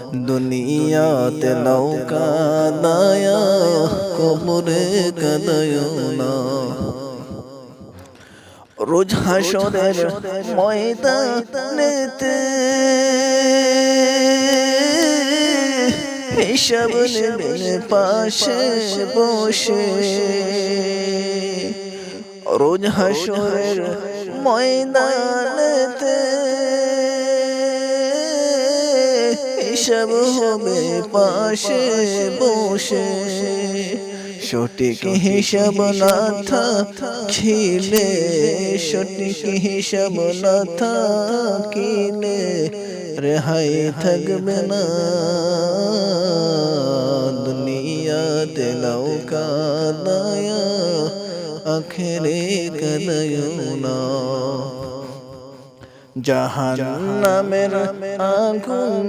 দুনিয়াতে নৌকা দায়া কবরে কাদায়ো না রোজ হাসরের ময়দানেতে হিসাব নেবেন পাশে বসে রোজ হাসরের ময়দানেতে হিসাব হবে পাশে বসে সঠিক হিসাব না থাকিলে সঠিক হিসাব না থাকিলে রেহাই থাকবে না দুনিয়াতে নৌকা দায়া আখেরে কাদায়ো না জাহান্নামের আগুন